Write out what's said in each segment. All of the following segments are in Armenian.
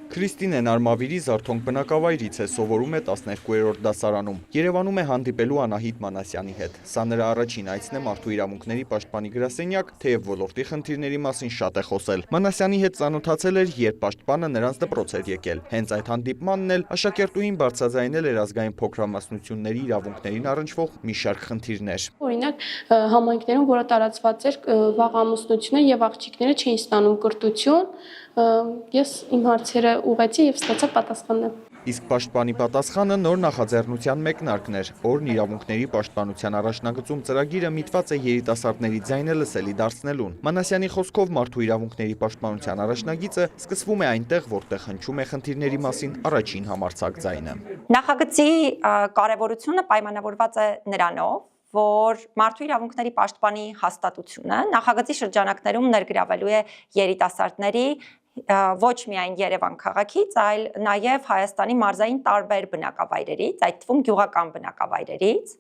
Քրիստինեն Արմավիրի Զարթոնք բնակավայրից է, սովորում է 12-րդ դասարանում։ Երևանում է հանդիպելու Անահիտ Մանասյանի հետ։ Սա նրա առաջին այցն է Մարդու իրավունքների պաշտպանի գրասենյակ, թեև ոլորտի խնդիրների մասին շատ է խոսել։ Մանասյանի հետ ծանոթացել էր, երբ պաշտպանը նրանց դպրոց էր եկել։ Հենց այդ հանդիպմանն էլ աշակերտուհին բարձրաձայնել էր ազգային փոքրամասնությունների իրավունքներին առնչվող մի շարք խնդիրներ։ Օրինակ համայնքներում, որը տարածված էր վաղ ամուսնությունը եւ աղջիկները չէին ստանում կրթություն, ես իմ հարցերը ուղղեցի եւ ստացա պատասխաններ։ Իսկ պաշտպանի պատասխանը նոր նախաձեռնության մեկնարկն էր, որն իրավունքների պաշտպանության առաջնագծում ծրագիրը միտված է երիտասարդների ձայնը լսելի դարձնելուն։ Մանասյանի խոսքով Մարդու իրավունքների պաշտպանության առաջնագիծը սկսվում է այնտեղ, որտեղ հնչում է խնդիրների մասին առաջին համարձակ ձայնը։ Նախագծի կարևորությունը պայմանավորված է նրանով, որ Մարդու իրավունքների պաշտպանի հաստատությունը նախագծի շրջանակներում ներգրավելու է երիտասարդների ոչ միայն Երևան քաղաքից, այլ նաև Հայաստանի մարզային տարբեր բնակավայրերից, այդ թվում գյուղական բնակավայրերից,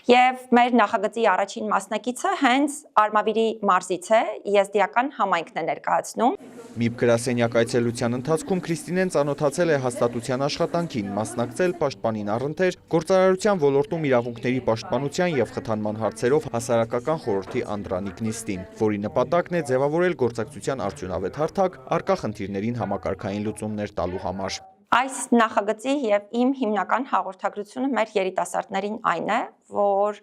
եւ մեր նախագծի առաջին մասնակիցը հենց Արմավիրի մարզից է, եզդիական համայնքն է ներկայացնում։ ՄԻՊ գրասենյակ այցելության ընթացքում Քրիստինեն ծանոթացել է հաստատության աշխատանքին, մասնակցել պաշտպանին առընթեր գործարարության ոլորտում իրավունքների պաշտպանության եւ խթանման հարցերով հասարակական խորհրդի անդրանիկ նիստին, որի նպատակն է ձևավորել գործակցության արդյունավետ հարթակ առկա խնդիրներին համակարգային լուծումներ տալու համար։ Այս նախագծի եւ իմ հիմնական հաղորդագրությունը մեր երիտասարդներին այն է, որ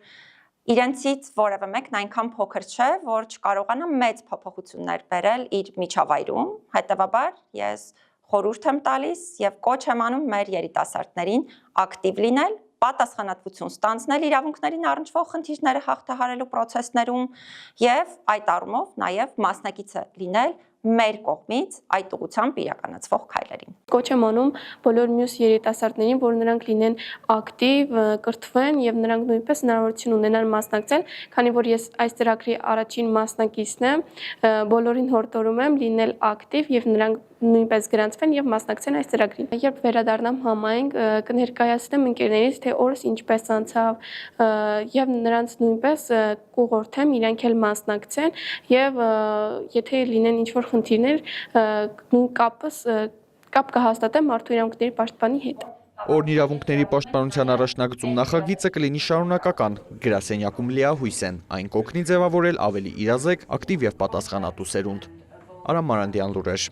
իրենցից որևէ մեկն այնքան փոքր չէ, որ չկարողանա մեծ փոփոխություններ բերել իր միջավայրում, հետեւաբար ես խորհուրդ եմ տալիս եւ կոչ եմ անում մեր երիտասարդներին ակտիվ լինել, պատասխանատվություն ստանձնել իրավունքներին առնչվող խնդիրները հաղթահարելու process-ներում եւ այդ առումով նաեւ մասնակիցը լինել մեր կողմից այդ ուղղությամբ իրականացվող քայլերին։ Կոչ եմ անում բոլոր մյուս երիտասարդներին, որ նրանք լինեն ակտիվ, կրթվեն եւ նրանք նույնպես հնարավորություն ունենան մասնակցել, քանի որ ես այս ծրագրի առաջին մասնակիցն եմ, բոլորին հորդորում եմ լինել ակտիվ եւ նրանք նույնպես գրանցվեն եւ մասնակցեն այս ծրագրին։ Երբ վերադառնամ համայնք, կներկայացնեմ ընկերներից, թե օրս ինչպես անցավ եւ նրանց նույնպես կուղղորդեմ իրենք էլ մասնակցեն եւ եթե լինեն ինչ-որ խնդիրներ, կապ կհաստատեմ Մարդու իրավունքների պաշտպանի հետ։ Օրն իրավունքների պաշտպանության առաջնագծում նախագիծը կլինի շարունակական, գրասենյակում լիահույս են, այն կօգնի ձևավորել ավելի իրազեկ, ակտիվ եւ պատասխանատու սերունդ։ Արամ Մարանդյան լուրեր։